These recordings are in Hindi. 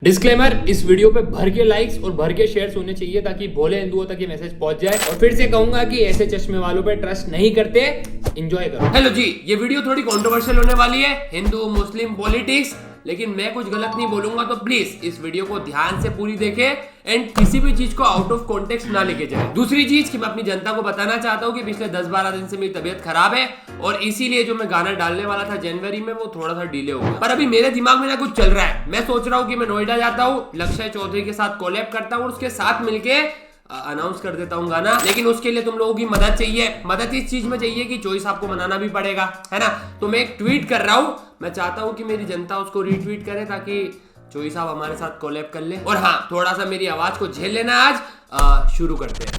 डिस्क्लेमर, इस वीडियो पे भर के लाइक्स और भर के शेयर्स होने चाहिए ताकि भोले हिंदुओं तक ये मैसेज पहुंच जाए। और फिर से कहूंगा कि ऐसे चश्मे वालों पे ट्रस्ट नहीं करते, एंजॉय करो। हेलो जी, ये वीडियो थोड़ी कंट्रोवर्शियल होने वाली है, हिंदू मुस्लिम पॉलिटिक्स, लेकिन मैं कुछ गलत नहीं बोलूंगा, तो प्लीज इस वीडियो को ध्यान से पूरी देखें एंड किसी भी चीज को आउट ऑफ कॉन्टेक्स्ट ना लेके जाए। दूसरी चीज कि मैं अपनी जनता को बताना चाहता हूँ कि पिछले 10-12 दिन से मेरी तबीयत खराब है और इसीलिए जो मैं गाना डालने वाला था जनवरी में वो थोड़ा सा डिले हो गया। पर अभी मेरे दिमाग में ना कुछ चल रहा है। मैं सोच रहा हूँ कि मैं नोएडा जाता हूँ, लक्ष्य चौधरी के साथ कोलैब करता हूँ और उसके साथ मिलके अनाउंस कर देता हूँ गाना। लेकिन उसके लिए तुम लोगों की मदद चाहिए। मदद इस चीज में चाहिए कि चॉइस आपको मनाना भी पड़ेगा, है ना। तो मैं एक ट्वीट कर रहा हूँ, मैं चाहता हूँ कि मेरी जनता उसको रीट्वीट करे ताकि चोई साहब हमारे साथ कोलैब कर ले। और हाँ, थोड़ा सा मेरी आवाज को झेल लेना। आज शुरू करते हैं।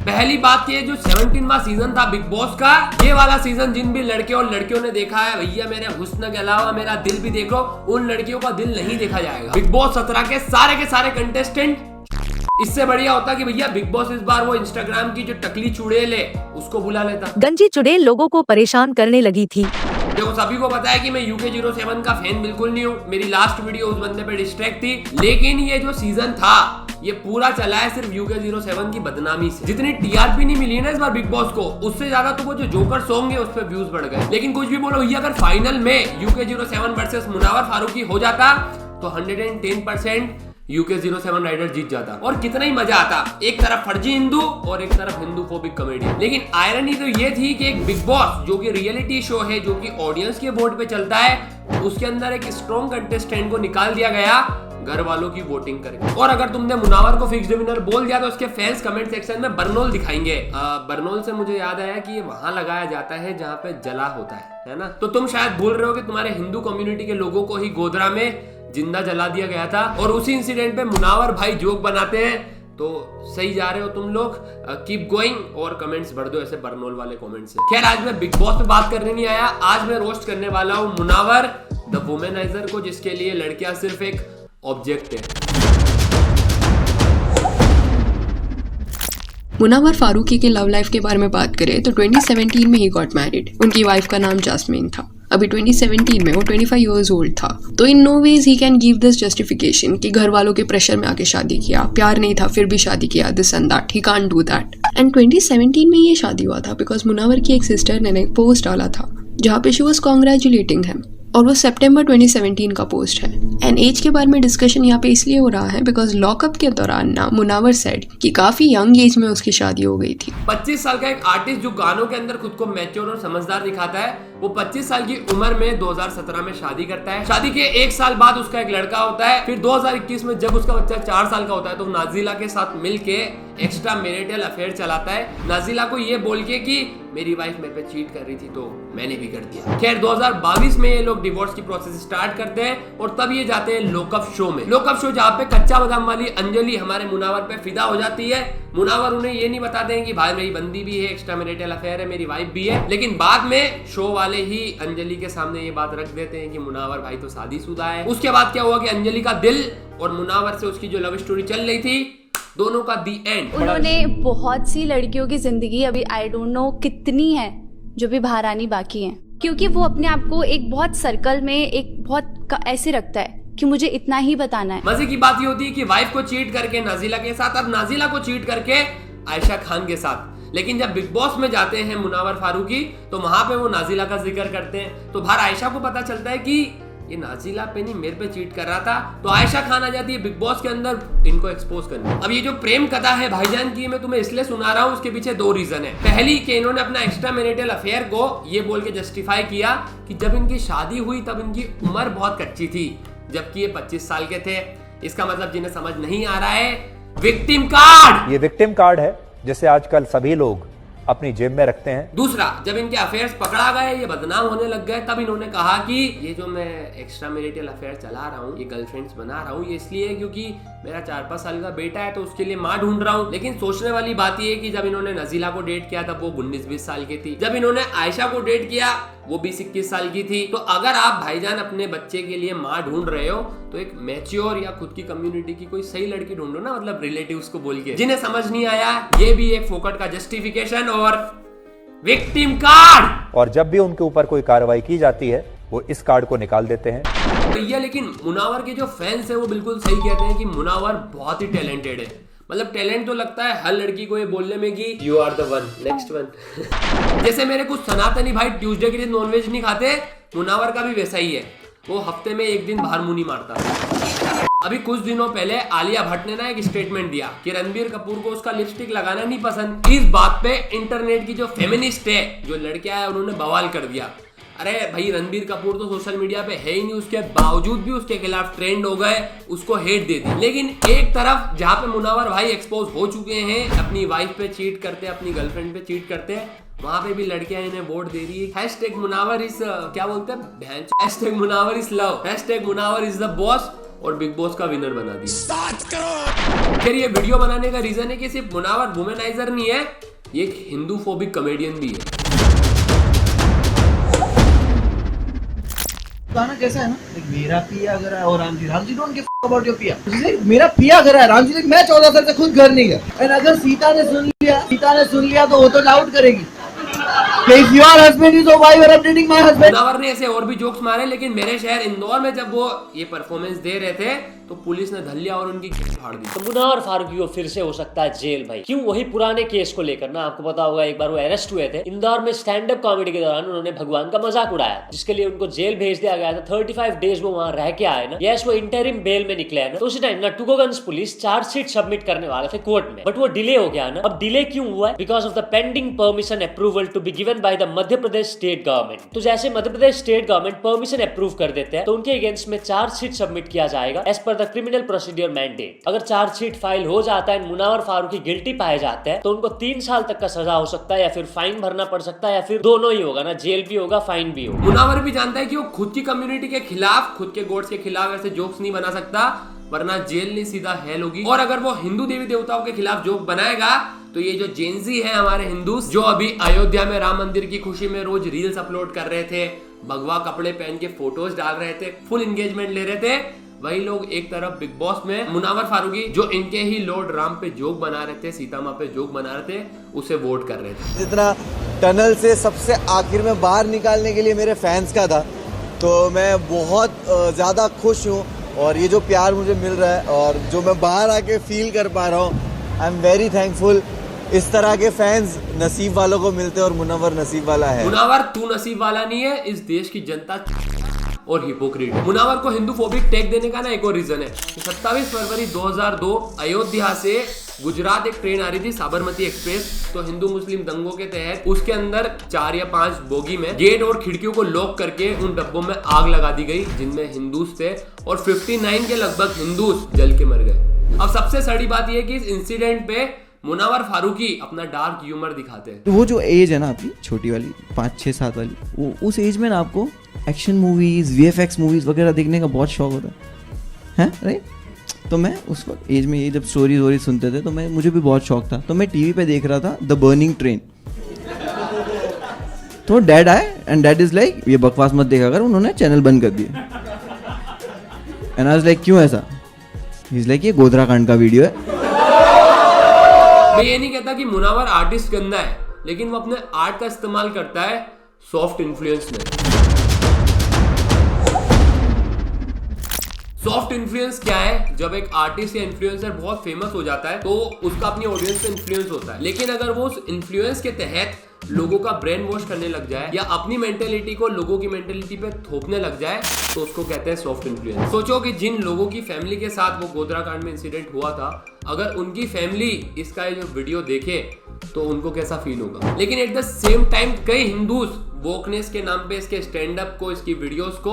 पहली बात ये, जो 17वां सीजन था बिग बॉस का, ये वाला सीजन जिन भी लड़के और लड़कियों ने देखा है, भैया मेरे हुस्न के अलावा मेरा दिल भी देखो, उन लड़कियों का दिल नहीं देखा जाएगा। बिग बॉस 17 के सारे कंटेस्टेंट, इससे बढ़िया होता कि भैया बिग बॉस इस बार वो इंस्टाग्राम की जो टकली चुड़ैल है उसको बुला लेता। गंजी चुड़ैल लोगों को परेशान करने लगी थी। देखो, सभी को पता है कि मैं UK07 का फैन बिल्कुल नहीं हूँ। मेरी लास्ट वीडियो उस बंदे पे डिस्ट्रैक्ट थी, लेकिन ये जो सीजन था ये पूरा चला है सिर्फ UK07 की बदनामी से। जितनी TRP नहीं मिली ना इस बार बिग बॉस को, उससे ज्यादा तो वो जो जोकर सॉन्ग है उस पर व्यूज बढ़ गए। लेकिन कुछ भी बोलो भैया, अगर फाइनल में UK07 वर्सेस मुनावर फारूकी हो जाता तो 110% UK07 राइडर जीत जाता और कितना ही मजा आता। एक तरफ फर्जी हिंदू और एक तरफ हिंदू फोबिक कॉमेडी। लेकिन आयरनी तो ये थी कि एक बिग बॉस जो कि रियलिटी शो है, जो कि ऑडियंस के वोट पे चलता है, उसके अंदर एक स्ट्रॉन्ग कंटेस्टेंट को निकाल दिया गया घर वालों की वोटिंग करके। और अगर तुमने मुनावर को फिक्स्ड विनर बोल दिया तो उसके फैंस कमेंट सेक्शन में बरनोल दिखाएंगे। बरनोल से मुझे याद आया कि ये वहां लगाया जाता है जहां पे जला होता है ना। तो तुम शायद भूल रहे हो कि तुम्हारे हिंदू कम्युनिटी के लोगों को ही गोधरा में जिंदा जला दिया गया था। और उसी इंसिडेंट पे मुनावर भाई जोक बनाते हैं। तो सही जा रहे हो तुम लोग, कीप गोइंग और कमेंट्स भर दो ऐसे बरनोल वाले कमेंट्स से। खैर, आज मैं बिग बॉस पे बात करने नहीं आया, आज मैं रोस्ट करने वाला हूँ मुनावर द वुमेनाइजर को, जिसके लिए लड़कियां सिर्फ एक ऑब्जेक्ट है। मुनावर फारूकी के लव लाइफ के बारे में बात करें तो 2017 में ही गॉट मैरिड। उनकी वाइफ का नाम जास्मीन था। अभी 2017 में वो 25 इयर्स ओल्ड था। तो in no ways he can give this justification कि घर वालों के प्रेशर में आके शादी किया, प्यार नहीं था फिर भी शादी किया, this and that, he can't do that. And 2017 में ये शादी हुआ था बिकॉज मुनावर की एक सिस्टर ने एक पोस्ट डाला था जहाँ पे शी वॉज कॉन्ग्रेचुलेटिंग हिम, और वो सितंबर 2017 का पोस्ट है। एंड एज के बारे में डिस्कशन यहाँ पे इसलिए हो रहा है बिकॉज लॉकअप के दौरान ना मुनावर सेड कि काफी यंग एज में उसकी शादी हो गई थी। 25 साल का एक आर्टिस्ट जो गानों के अंदर खुद को मैच्योर और समझदार दिखाता है, वो 25 साल की उम्र में 2017 में शादी करता है। शादी के 1 साल बाद उसका एक लड़का होता है। फिर 2021 में जब उसका बच्चा 4 साल का होता है तो नाजिला के साथ मिलके एक्स्ट्रा मैरिटल अफेयर चलाता है, नाजिला को ये बोल के कि मेरी वाइफ मेरे पे चीट कर रही थी तो मैंने भी कर दिया। खैर, 2022 में ये लोग डिवोर्स की प्रोसेस स्टार्ट करते हैं और तब ये जाते हैं लॉकअप शो में। लॉकअप शो जहाँ पे कच्चा बादाम वाली अंजलि हमारे मुनावर पे फिदा हो जाती है। मुनावर उन्हें ये नहीं बताते हैं कि भाई मेरी बंदी भी है, एक्स्ट्रा मैरिटल अफेयर है, मेरी वाइफ भी है। लेकिन बाद में शो वाले ही अंजलि के सामने ये बात रख देते हैं कि मुनावर भाई तो शादीशुदा है। उसके बाद क्या हुआ कि अंजलि का दिल और मुनावर से उसकी जो लव स्टोरी चल रही थी, दोनों का दी एंड। उन्होंने बहुत सी लड़कियों की जिंदगी, अभी आई डोंट नो कितनी है जो भी बाहर आनी बाकी है, क्योंकि वो अपने आप को एक बहुत सर्कल में एक बहुत ऐसे रखता है कि मुझे इतना ही बताना है। मजे की बात ये होती है कि वाइफ को चीट करके नाजिला के साथ, अब नाजिला को चीट करके आयशा खान के साथ। लेकिन जब बिग बॉस में जाते हैं मुनावर फारूकी तो वहां पे वो नाजिला का जिक्र करते हैं। तो बाहर आयशा को पता चलता है कि ये नाजिला पे नहीं मेरे पे चीट कर रहा था। तो आयशा खान आ जाती है बिग बॉस के अंदर इनको एक्सपोज करने। अब ये जो प्रेम कथा है भाईजान की, मैं तुम्हें इसलिए सुना रहा हूँ, उसके पीछे 2 रीजन है। पहली कि इन्होंने अपना एक्स्ट्रा मैरिटल अफेयर को ये बोल के जस्टिफाई किया कि जब इनकी शादी हुई तब इनकी उम्र बहुत कच्ची थी, जबकि ये 25 साल के थे। इसका मतलब जिन्हें समझ नहीं आ रहा है, विक्टिम कार्ड, ये विक्टिम कार्ड है जिसे आजकल सभी लोग अपनी जेब में रखते हैं। दूसरा, जब इनके अफेयर्स पकड़ा गए, ये बदनाम होने लग गए, तब इन्होंने कहा कि ये जो मैं एक्स्ट्रा मैरिटल अफेयर चला रहा हूँ, ये गर्लफ्रेंड्स बना रहा हूँ, ये इसलिए है क्योंकि मेरा 4-5 साल का बेटा है तो उसके लिए माँ ढूंढ रहा हूँ। लेकिन सोचने वाली बात ये है कि जब इन्होंने नजीला को डेट किया तब वो 19-20 साल की थी। जब इन्होंने आयशा को डेट किया वो 20-21 साल की थी। तो अगर आप भाईजान अपने बच्चे के लिए माँ ढूंढ रहे हो तो एक मैच्योर या खुद की कम्युनिटी की कोई सही लड़की ढूंढो ना, मतलब रिलेटिव्स को बोल के। जिन्हें समझ नहीं आया, ये भी एक फोकट का जस्टिफिकेशन और विक्टिम कार्ड। और जब भी उनके ऊपर कोई कार्रवाई की जाती है वो इस कार्ड को निकाल देते हैं। भैया लेकिन मुनावर के जो फैंस है वो बिल्कुल सही कहते हैं कि मुनावर बहुत ही टैलेंटेड है। मतलब टैलेंट तो लगता है हर लड़की को ये बोलने में कि you are the one, next one. जैसे मेरे कुछ सनातनी भाई ट्यूसडे के दिन नॉनवेज नहीं खाते, मुनावर का भी वैसा ही है। वो हफ्ते में एक दिन बाहर मुंह नहीं मारता। अभी कुछ दिनों पहले आलिया भट्ट ने ना एक स्टेटमेंट दिया कि रणबीर कपूर को उसका लिपस्टिक लगाना नहीं पसंद। इस बात पे इंटरनेट की जो फेमिनिस्ट है, जो लड़कियां है, उन्होंने बवाल कर दिया। अरे भाई रणबीर कपूर तो सोशल मीडिया पे है ही नहीं, उसके बावजूद भी उसके खिलाफ ट्रेंड हो गए, उसको हेट दे दी। लेकिन एक तरफ जहां पे मुनावर भाई एक्सपोज हो चुके हैं, अपनी वाइफ पे चीट करते, अपनी गर्लफ्रेंड पे चीट करते, वहां पे भी लड़कियां इन्हें वोट दे रही है। हैशटैग मुनावर इज क्या बोलते हैं, hashtag Munawar is love, hashtag Munawar is the boss, और बिग बॉस का विनर बना दिया। 7 करोड़। फिर ये वीडियो बनाने का रीजन है कि सिर्फ मुनावर वुमेनाइजर नहीं है, ये एक हिंदू फोबिक कॉमेडियन भी है। गाना कैसा है ना, मेरा पिया अगर है और Ram ji don't give about your पिया। मेरा पिया घर है, राम जी मैं 14 साल से खुद घर नहीं गया। एंड अगर सीता ने सुन लिया तो वो तो डाउट करेगी। If your husband is so why you are updating my husband? Munawar ने ऐसे और भी जोक्स मारे, लेकिन मेरे शहर इंदौर में जब वो ये परफॉर्मेंस दे रहे थे तो पुलिस ने धर लिया और उनकी फाड़ दी। तो मुनावर फारूकी को फिर से हो सकता है जेल भाई। क्यों? वही पुराने केस को लेकर ना, आपको पता होगा एक बार वो अरेस्ट हुए थे इंदौर में। स्टैंड अप कॉमेडी के दौरान उन्होंने भगवान का मजाक उड़ाया, जिसके लिए उनको जेल भेज दिया गया था। 35 डेज वो वहां रह के आए ना। यस, वो इंटरिम बेल में निकले ना। तो उसी टाइम ना टुकोगंज पुलिस चार्जशीट सबमिट करने वाले थे कोर्ट में, बट वो डिले हो गया ना। अब डिले क्यों हुआ है? Because of the pending permission approval to be given by the Madhya Pradesh state government. तो जैसे Madhya Pradesh state government permission approve कर देते हैं तो उनके अगेंस्ट में चार्जशीट सबमिट किया जाएगा as per the criminal procedure mandate. अगर चार्जशीट फाइल हो जाता है, मुनावर फारूकी गिल्टी पाए जाते हैं, तो उनको 3 साल तक का सजा हो सकता है, या फिर फाइन भरना पड़ सकता है, या फिर दोनों ही होगा ना, जेल भी होगा, फाइन भी होगा। मुनावर भी जानता है कि वो खुद की कम्युनिटी के खिलाफ, खुद के गोड्स के खिलाफ ऐसे जोक्स नहीं बना सकता, वरना जेल नहीं सीधा हेल होगी। और अगर वो हिंदू देवी देवताओं के खिलाफ जोक बनाएगा तो ये जो जेनजी है हमारे हिंदू, जो अभी अयोध्या में राम मंदिर की खुशी में रोज रील्स अपलोड कर रहे थे, भगवा कपड़े पहन के फोटोज डाल रहे थे, फुल एंगेजमेंट ले रहे थे, वही लोग एक तरफ बिग बॉस में मुनावर फारूकी, जो इनके ही लॉर्ड राम पे जोक बना रहे थे, सीता माँ पे जोक बना रहे थे, उसे वोट कर रहे थे। जितना टनल से सबसे आखिर में बाहर निकालने के लिए मेरे फैंस का था, तो मैं बहुत ज़्यादा खुश हूँ। और ये जो प्यार मुझे मिल रहा है और जो मैं बाहर आके फील कर पा रहा हूँ, आई एम वेरी थैंकफुल। इस तरह के फैंस नसीब वालों को मिलते हैं और मुनावर नसीब वाला है। मुनावर तू नसीब वाला नहीं है, इस देश की जनता और हिपोक्रेट है। मुनावर को हिंदू फोबिक टैग देने का ना एक और रीजन है। 27 फरवरी 2002 अयोध्या से गुजरात एक ट्रेन आ रही थी, साबरमती एक्सप्रेस। तो हिंदू मुस्लिम दंगों के तहत उसके अंदर 4 या 5 बोगी में गेट और खिड़कियों को लॉक करके उन डब्बों में आग लगा दी गई, जिनमें हिंदूस थे, और 59 के लगभग हिंदूस जल के मर गए। अब सबसे सड़ी बात यह कि इस इंसिडेंट पे मुनावर फारूकी अपना डार्क ह्यूमर दिखाते हैं। तो वो जो एज है ना आपकी छोटी वाली 5, 6, 7 वाली, वो उस एज में ना आपको एक्शन मूवीज, VFX मूवीज वगैरह देखने का बहुत शौक होता है राइट? तो मैं उस वक्त एज में ये जब स्टोरीज वोरीज सुनते थे तो मुझे भी बहुत शौक था। तो मैं टीवी पे देख रहा था द बर्निंग ट्रेन। तो डैड आए एंड डैड इज लाइक, ये बकवास मत देखा कर, उन्होंने चैनल बंद कर दिया। एंड आई वाज लाइक, क्यों ऐसा? ही इज लाइक, ये गोधरा कांड का वीडियो है। मैं ये नहीं कहता कि मुनावर आर्टिस्ट गंदा है, लेकिन वो अपने आर्ट का इस्तेमाल करता है सॉफ्ट इन्फ्लुएंस में। सॉफ्ट इन्फ्लुएंस क्या है? जब एक आर्टिस्ट या इन्फ्लुएंसर बहुत फेमस हो जाता है तो उसका अपनी ऑडियंस से इन्फ्लुएंस होता है, लेकिन अगर वो उस इन्फ्लुएंस के तहत लोगों का ब्रेन वॉश करने लग जाए या अपनी मेंटेलिटी को लोगों की मेंटेलिटी पे थोपने लग जाए तो उसको कहते हैं सॉफ्ट इन्फ्लुएंस। सोचो कि जिन लोगों की फैमिली के साथ वो गोधरा कांड में इंसिडेंट हुआ था, अगर उनकी फैमिली इसका जो वीडियो देखे तो उनको कैसा फील होगा। लेकिन एट द सेम टाइम कई हिंदूज वोकनेस के नाम पे इसके स्टैंड अप को, इसकी वीडियोस को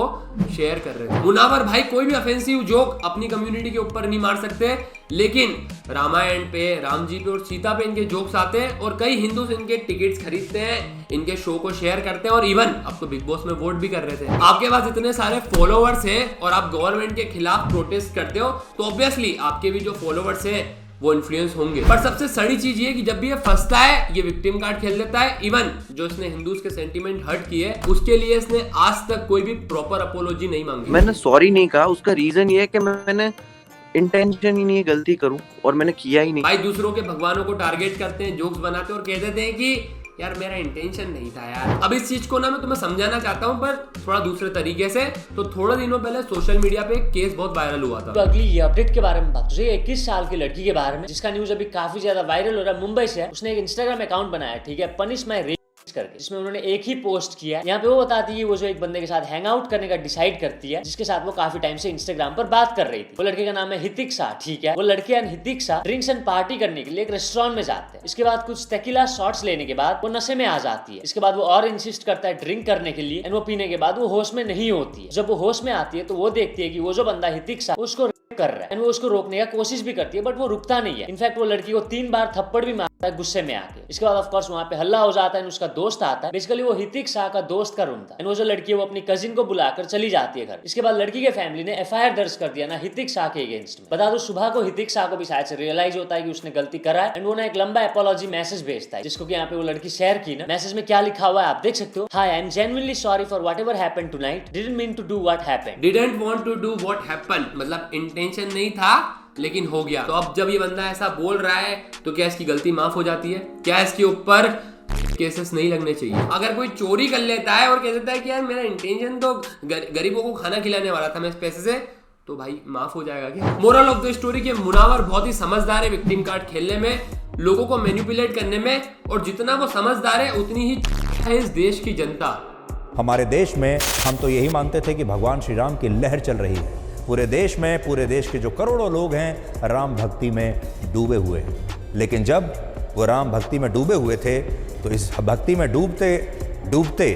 शेयर कर रहे थे। मुनावर भाई कोई भी ऑफेंसिव जोक अपनी कम्युनिटी के ऊपर नहीं मार सकते, लेकिन रामायण पे, राम जी पे और सीता पे इनके जोक्स आते हैं और कई हिंदू इनके टिकट्स खरीदते हैं, इनके शो को शेयर करते हैं और इवन अब तो बिग बॉस में वोट भी कर रहे थे। आपके पास इतने सारे फॉलोवर्स हैं और आप गवर्नमेंट के खिलाफ प्रोटेस्ट करते हो तो ऑब्वियसली आपके भी जो फॉलोवर्स हैं वो इन्फ्लुएंस होंगे। पर सबसे सड़ी चीज ये कि जब भी ये फंसता है ये विक्टिम कार्ड खेल देता है। इवन जो इसने हिंदूज के सेंटीमेंट हर्ट किए उसके लिए इसने आज तक कोई भी प्रॉपर अपोलॉजी नहीं मांगी। मैंने सॉरी नहीं कहा, उसका रीजन ये है कि मैंने इंटेंशन ही नहीं है गलती करूं और मैंने किया ही नहीं। भाई दूसरों के भगवानों को टारगेट करते हैं, जोक्स बनाते हैं और कह देते हैं कि यार मेरा इंटेंशन नहीं था यार। अब इस चीज को ना मैं तुम्हें समझाना चाहता हूँ पर थोड़ा दूसरे तरीके से। तो थोड़े दिनों पहले सोशल मीडिया पे एक केस बहुत वायरल हुआ था। तो अगली ये अपडेट के बारे में बात करें 21 साल की लड़की के बारे में, जिसका न्यूज अभी काफी ज्यादा वायरल हो रहा है। मुंबई से है, उसने एक इंस्टाग्राम अकाउंट बनाया, ठीक है, पनिश माय रेप करके, जिसमें उन्होंने एक ही पोस्ट किया। यहाँ पे वो बताती है वो जो एक बंदे के साथ हैंग आउट करने का डिसाइड करती है, जिसके साथ वो काफी टाइम से इंस्टाग्राम पर बात कर रही थी। वो लड़के का नाम है हितिक्षा, ठीक है। वो लड़के एंड हितिक्षा ड्रिंक्स एंड पार्टी करने के लिए एक रेस्टोरेंट में जाते हैं। इसके बाद कुछ टेकिला शॉट्स लेने के बाद वो नशे में आ जाती है। इसके बाद वो और इंसिस्ट करता है ड्रिंक करने के लिए, एंड वो पीने के बाद वो होश में नहीं होती है। जब वो होश में आती है तो वो देखती है कि वो जो बंदा हितिक्षा उसको कर रहा है, एंड वो उसको रोकने का कोशिश भी करती है, बट वो रुकता नहीं है। इनफैक्ट वो लड़की को 3 बार थप्पड़ भी मारता है गुस्से में आके। इसके बाद ऑफ कोर्स वहां पे हल्ला हो जाता है, उसका दोस्त आता है। बेसिकली वो हितिक्षा का दोस्त का रूम था, एंड वो जो लड़की है वो अपनी कजिन को बुलाकर चली जाती है घर। इसके बाद लड़की के फैमिली ने FIR दर्ज कर दिया ना हितिक्षा के अगेंस्ट में। बता दो सुबह को हितिक्षा को भी शायद से रियलाइज होता है कि उसने गलती करा है, एंड वो ना एक लंबा अपॉलॉजी मैसेज भेजता है, जिसको कि यहाँ पे वो लड़की शेयर की ना। मैसेज में क्या लिखा हुआ है आप देख सकते हो। Hi, I am genuinely sorry for whatever happened tonight, didn't mean to do what happened, didn't want to do what happened, मतलब इंटेंशन नहीं था लेकिन हो गया। तो अब जब ये बंदा ऐसा बोल रहा है तो क्या इसकी गलती माफ हो जाती है? क्या इसके ऊपर केसेस नहीं लगने चाहिए? अगर कोई चोरी कर लेता है और कह देता है कि यार मेरा इंटेंशन तो गरीबों को खाना खिलाने वाला था मैं इस पैसे से, तो भाई माफ हो जाएगा क्या? मोरल ऑफ द स्टोरी के मुनावर बहुत ही समझदार है विक्टिम कार्ड खेलने में, लोगों को मैनिपुलेट करने में, और जितना वो समझदार है उतनी ही है इस देश की जनता। हमारे देश में हम तो यही मानते थे कि भगवान श्री राम की लहर चल रही है पूरे देश में। पूरे देश के जो करोड़ों लोग हैं राम भक्ति में डूबे हुए हैं। लेकिन जब वो राम भक्ति में डूबे हुए थे तो इस भक्ति में डूबते डूबते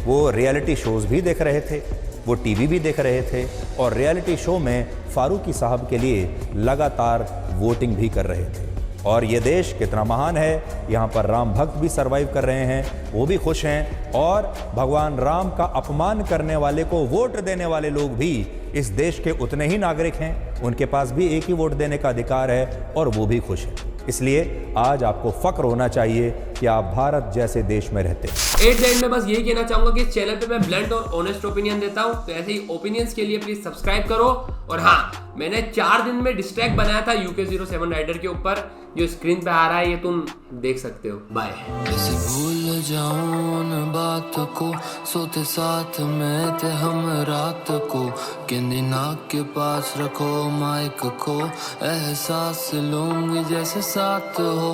वो रियलिटी शोज़ भी देख रहे थे, वो टीवी भी देख रहे थे, और रियलिटी शो में फारूकी साहब के लिए लगातार वोटिंग भी कर रहे थे। और ये देश कितना महान है, यहाँ पर राम भक्त भी सरवाइव कर रहे हैं, वो भी खुश हैं, और भगवान राम का अपमान करने वाले को वोट देने वाले लोग भी इस देश के उतने ही नागरिक हैं, उनके पास भी एक ही वोट देने का अधिकार है और वो भी खुश हैं। इसलिए आज आपको फक्र होना चाहिए कि आप भारत जैसे देश में रहते हैं। एट द एंड में बस यही कहना चाहूंगा कि इस चैनल पे मैं ब्लंट और ऑनेस्ट ओपिनियन देता हूं, तो ऐसे ही ओपिनियंस के लिए प्लीज सब्सक्राइब करो। और हाँ, मैंने 4 दिन में डिस्ट्रैक्ट बनाया था UK07 राइडर के ऊपर, जो स्क्रीन पे आ रहा है, ये तुम देख सकते हो। बाय। कैसे भूल जाऊं उन बात को, सोते साथ में थे हम रात को, केंदी नाक के पास रखो माइक को, एहसास लूंगी जैसे साथ हो।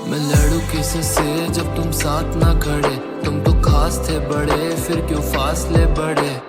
मैं लड़ू किससे जब तुम साथ ना खड़े, तुम तो खास थे बड़े, फिर क्यों फासले बढ़े।